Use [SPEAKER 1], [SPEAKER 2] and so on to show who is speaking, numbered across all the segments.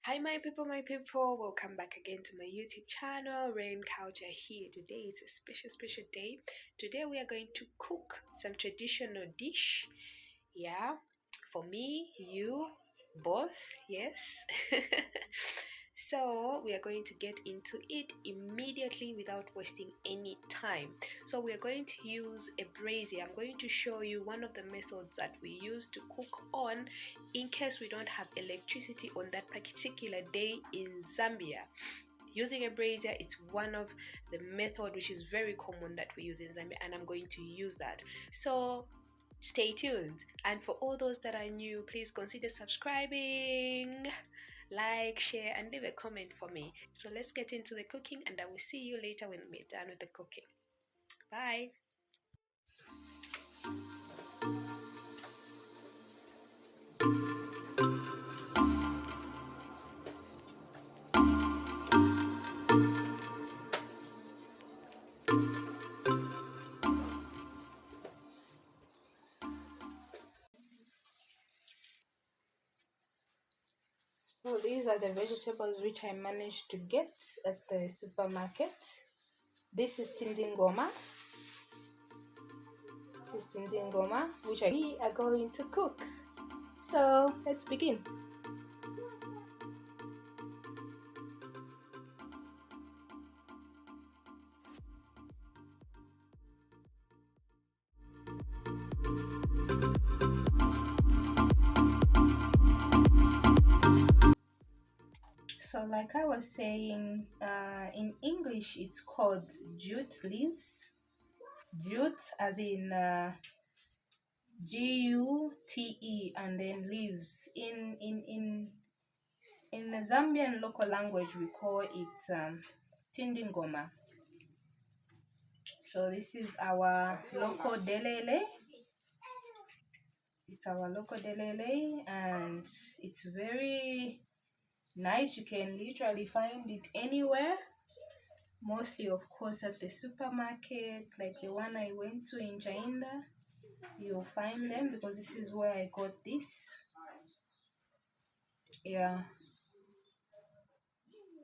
[SPEAKER 1] Hi my people, welcome back again to my YouTube channel. Rain Culture here. Today is a special day. Today we are going to cook some traditional dish. Yeah, for me, you, both, yes. So we are going to get into it immediately without wasting any time. So we are going to use a brazier. I'm going to show you one of the methods that we use to cook on in case we don't have electricity on that particular day in Zambia. Using a brazier, it's one of the method which is very common that we use in Zambia, and I'm going to use that. So stay tuned. And for all those that are new, please consider subscribing, like, share, and leave a comment for me. So let's get into the cooking, and I will see you later when we're done with the cooking. Bye.
[SPEAKER 2] So these are the vegetables which I managed to get at the supermarket. This is tindingoma. This is tindingoma, which we are going to cook. So let's begin. So like I was saying, in English it's called jute leaves. Jute as in G-U-T-E and then leaves. In the Zambian local language we call it tindingoma. So this is our local delele. It's our local delele and it's very nice. You can literally find it anywhere. Mostly, of course, at the supermarket, like the one I went to in Jainda. You'll find them because this is where I got this. Yeah.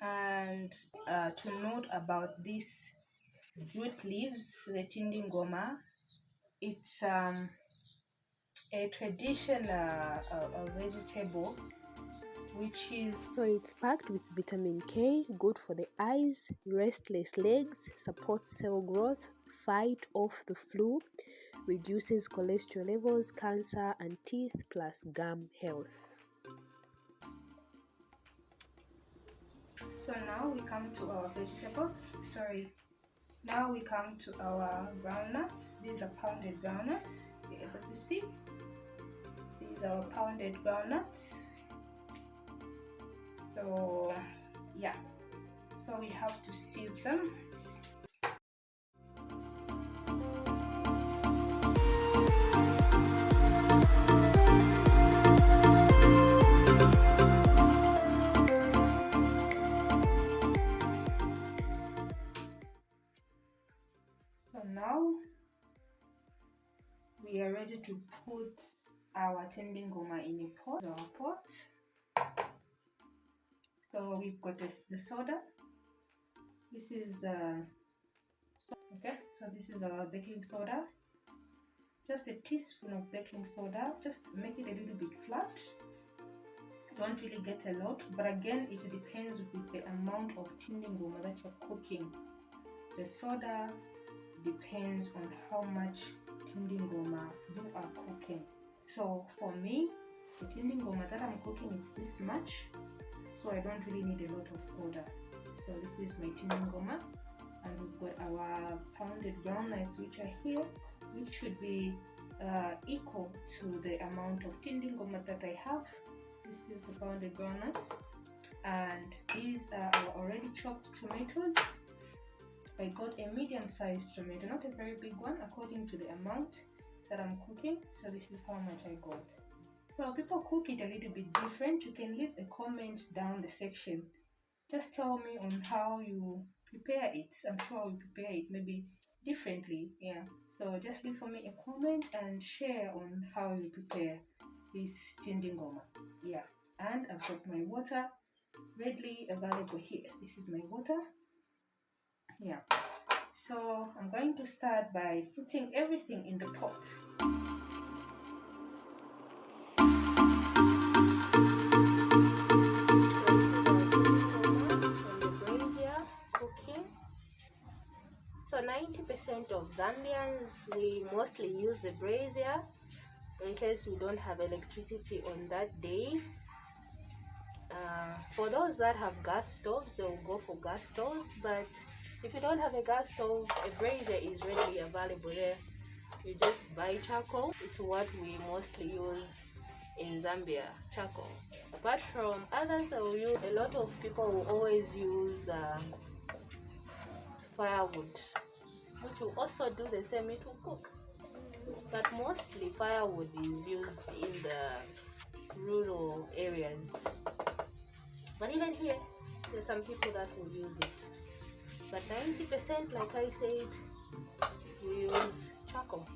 [SPEAKER 2] And to note about this jute leaves, the tindingoma, it's a traditional vegetable which is so it's packed with vitamin K, good for the eyes, restless legs, supports cell growth, fight off the flu, reduces cholesterol levels, cancer and teeth plus gum health. So now we come to our vegetables. Now we come to our groundnuts. These are pounded groundnuts. You're able to see. These are pounded groundnuts. So yeah, so we have to sieve them. So now we are ready to put our tendingoma in a pot. Our pot. So we've got the soda. This is okay. So this is our baking soda. Just a teaspoon of baking soda. Just make it a little bit flat. Don't really get a lot, but again, it depends with the amount of tindingoma that you're cooking. The soda depends on how much tindingoma you are cooking. So for me, the tindingoma that I'm cooking, it's this much, so I don't really need a lot of soda. So this is my tindingoma, and we've got our pounded groundnuts which are here, which should be equal to the amount of tindingoma that I have. This is the pounded groundnuts, and these are our already chopped tomatoes. I got a medium-sized tomato, not a very big one, according to the amount that I'm cooking. So this is how much I got. So people cook it a little bit different. You can leave a comment down the section. Just tell me on how you prepare it. I'm sure I'll prepare it maybe differently. Yeah. So just leave for me a comment and share on how you prepare this tindingoma. Yeah. And I've got my water. readily available here. This is my water. Yeah. So I'm going to start by putting everything in the pot. So 90% of Zambians, we mostly use the brazier in case we don't have electricity on that day. For those that have gas stoves, they will go for gas stoves, but if you don't have a gas stove, a brazier is readily available there. You just buy charcoal. It's what we mostly use in Zambia, charcoal. Apart from others, a lot of people will always use firewood, which will also do the same, it will cook. But mostly firewood is used in the rural areas. But even here, there's some people that will use it. But 90%, like I said, we use charcoal.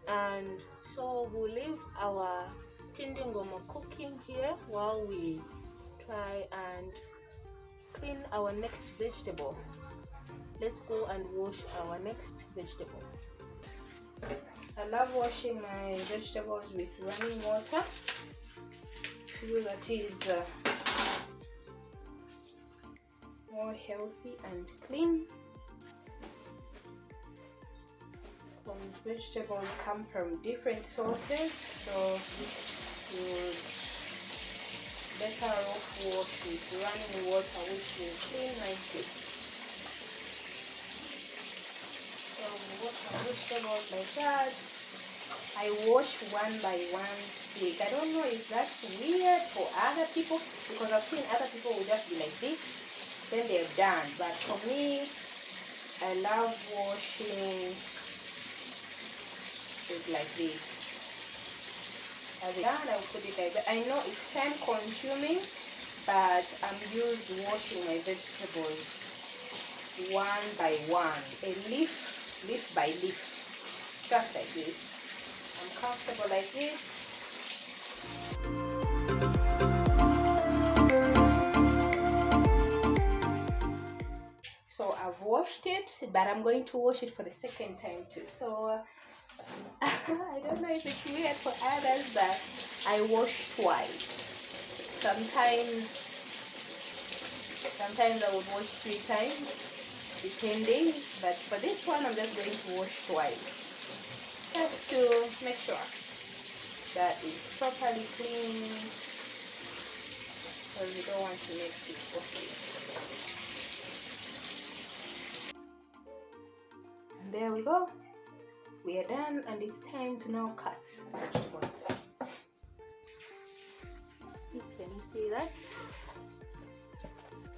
[SPEAKER 2] And so we'll leave our tindingoma cooking here while we try and clean our next vegetable. Let's go and wash our next vegetable. I love washing my vegetables with running water. I feel that is more healthy and clean. Vegetables come from different sources, so you would better off wash with running water, which will clean nicely. So wash my vegetables like that. I wash one by once a week. I don't know if that's weird for other people, because I've seen other people will just be like this, then they're done. But for me, I love washing it like this. As it's done, I'll put it like that. I know it's time consuming, but I'm used to washing my vegetables one by one, a leaf by leaf, just like this. I'm comfortable like this. So I've washed it, but I'm going to wash it for the second time too. So I don't know if it's weird for others, but I wash twice. Sometimes I would wash 3 times, depending. But for this one, I'm just going to wash twice, just to make sure that it's properly cleaned, because we don't want to make it fussy. And there we go. We are done, and it's time to now cut vegetables. Can you see that?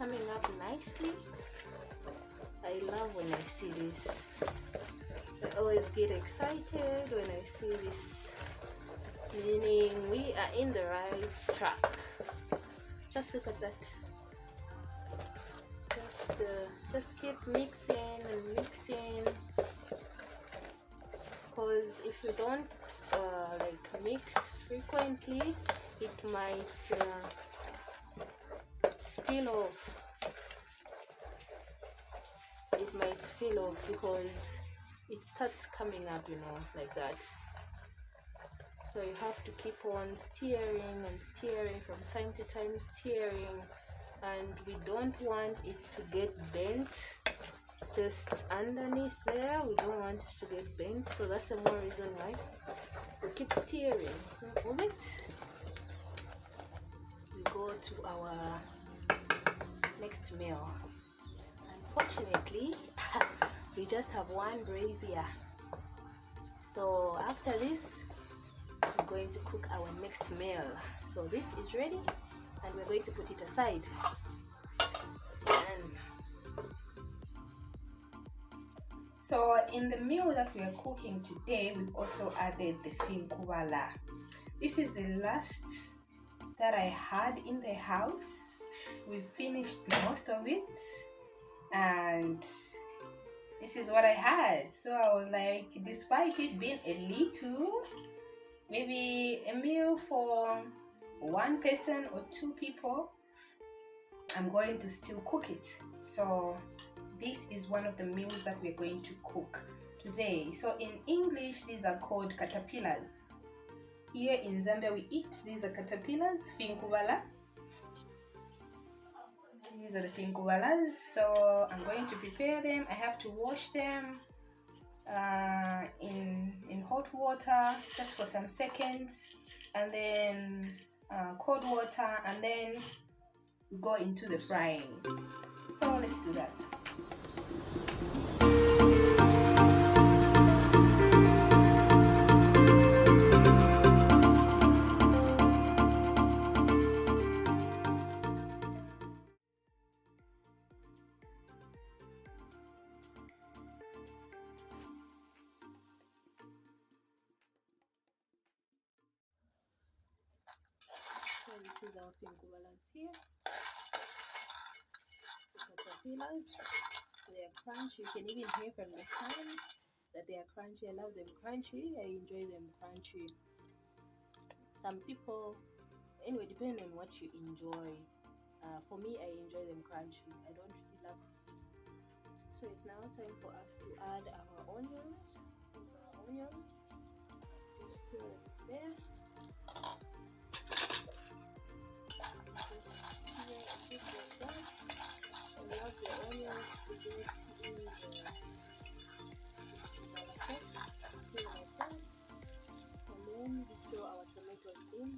[SPEAKER 2] Coming up nicely. I love when I see this. I always get excited when I see this, meaning we are in the right track. Just look at that. Just keep mixing and mixing, because if you don't mix frequently, it might spill off. It might spill off because it starts coming up, like that. So you have to keep on stirring and stirring from time to time, stirring, and we don't want it to get bent just underneath there. We don't want it to get bent, so that's the more reason why we keep stirring. Move it. We go to our next meal. Unfortunately, we just have one brazier. So after this, we're going to cook our next meal. So this is ready, and we're going to put it aside. So in the meal that we are cooking today, we've also added the finkubala. This is the last that I had in the house. We've finished most of it, and this is what I had. So I was like, despite it being a little, maybe a meal for one person or two people, I'm going to still cook it. So this is one of the meals that we're going to cook today. So in English, these are called caterpillars. Here in Zambia, we eat these are caterpillars, finkubala. These are the finkubalas. So I'm going to prepare them. I have to wash them in hot water just for some seconds, and then cold water, and then we go into the frying. So let's do that.
[SPEAKER 1] So this is our finkubalas here. The caterpillars. They are crunchy. You can even hear from the sound that they are crunchy. I love them crunchy. I enjoy them crunchy. Some people, anyway, depending on what you enjoy. For me, I enjoy them crunchy. I don't really love it. So it's now time for us to add our onions. These are our onions. Just throw them there. Just like that. I love the onions to get in the like that. And then just throw our tomatoes in.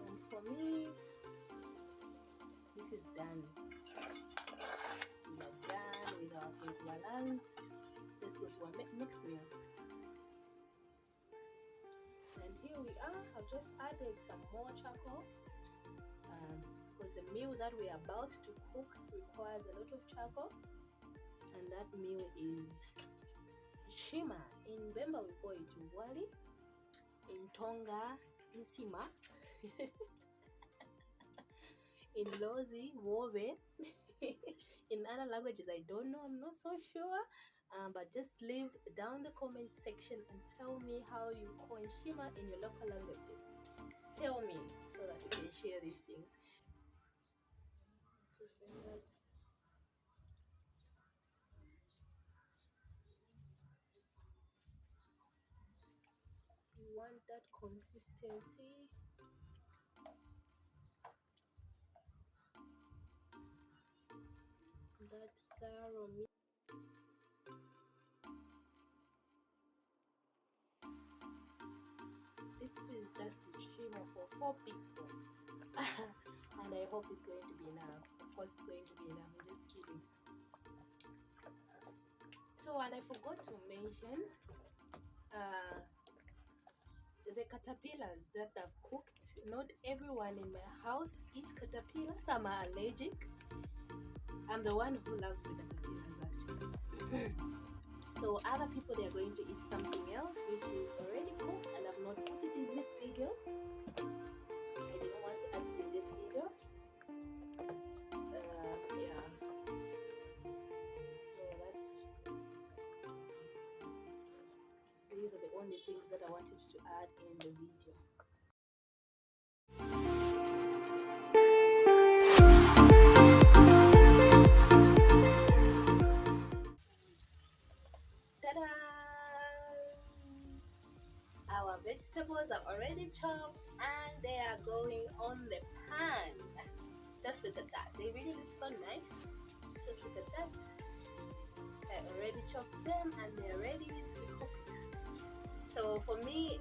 [SPEAKER 1] And for me, this is done. We are done with our finkubalas. Let's go to our next meal. And here we are. I've just added some more charcoal because the meal that we are about to cook requires a lot of charcoal, and that meal is shima. In Bemba we call it wali, in Tonga insima, in Lozi wobe. In other languages I don't know, I'm not so sure. But just leave down the comment section and tell me how you call shima in your local languages. Tell me so that we can share these things. Just like that. You want that consistency. That thorough meat. This is just a shima for 4 people. And I hope it's going to be enough. Of course it's going to be enough. I'm just kidding. So, and I forgot to mention the caterpillars that I've cooked. Not everyone in my house eats caterpillars. Some are allergic. I'm the one who loves the caterpillars actually. So other people, they are going to eat something else which is already cooked, and I've not put it in this video. I didn't want to add it in this video. Yeah. So that's, these are the only things that I wanted to add in the video. Ta-da! Our vegetables are already chopped and they are going on the pan. Just look at that. They really look so nice. Just look at that. I already chopped them and they are ready to be cooked. So for me,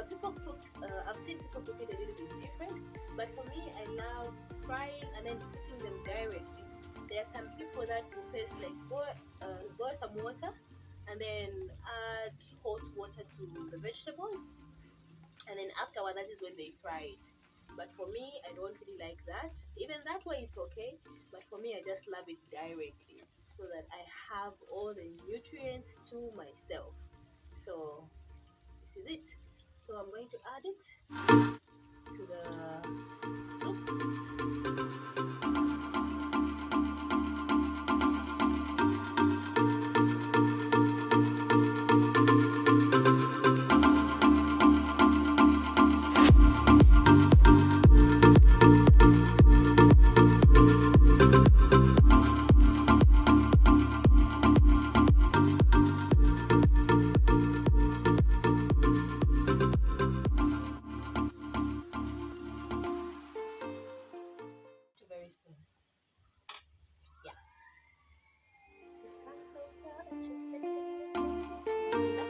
[SPEAKER 1] people cook, I've seen people cook it a little bit different, but for me, I love frying and then putting them directly. There are some people that will first like boil some water and then add hot water to the vegetables, and then afterward, that is when they fry it. But for me, I don't really like that. Even that way, it's okay. But for me, I just love it directly so that I have all the nutrients to myself. So this is it. So I'm going to add it to the soup. Very soon. Yeah. Just come closer. Check, check, check, check. See that?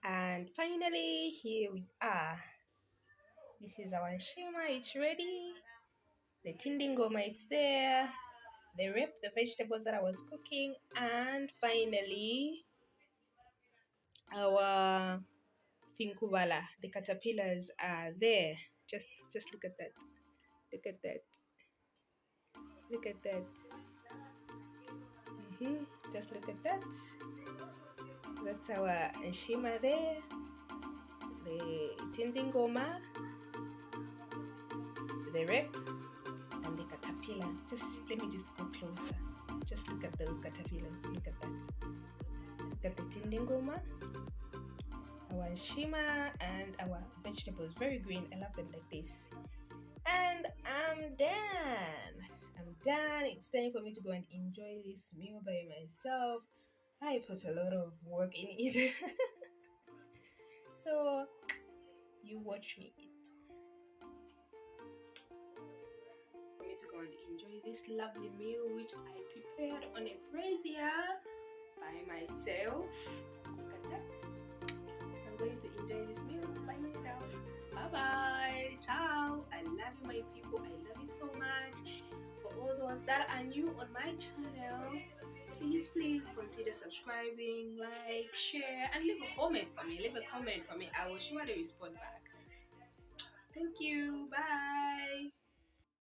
[SPEAKER 1] And finally, here we are. This is our shima, it's ready. The tindingoma, it's there. The rip, the vegetables that I was cooking, and finally, our finkubala, the caterpillars are there. Just look at that. Look at that. Look at that. Just look at that. That's our shima there. The tindingoma, the rep, and the caterpillars. Just let me just go closer. Just look at those caterpillars. Look at that. Look at the tindingoma, our shima, and our vegetables. Very green. I love them like this. And I'm done. I'm done. It's time for me to go and enjoy this meal by myself. I put a lot of work in it. So you watch me eat. For me to go and enjoy this lovely meal which I prepared on a brazier by myself. Look at that. I'm going to enjoy this meal by myself. Bye bye. Ciao. I love you, my people. I love you so much. For all those that are new on my channel, please consider subscribing, like, share, and leave a comment for me. Leave a comment for me. I will surely respond back. Thank you. Bye.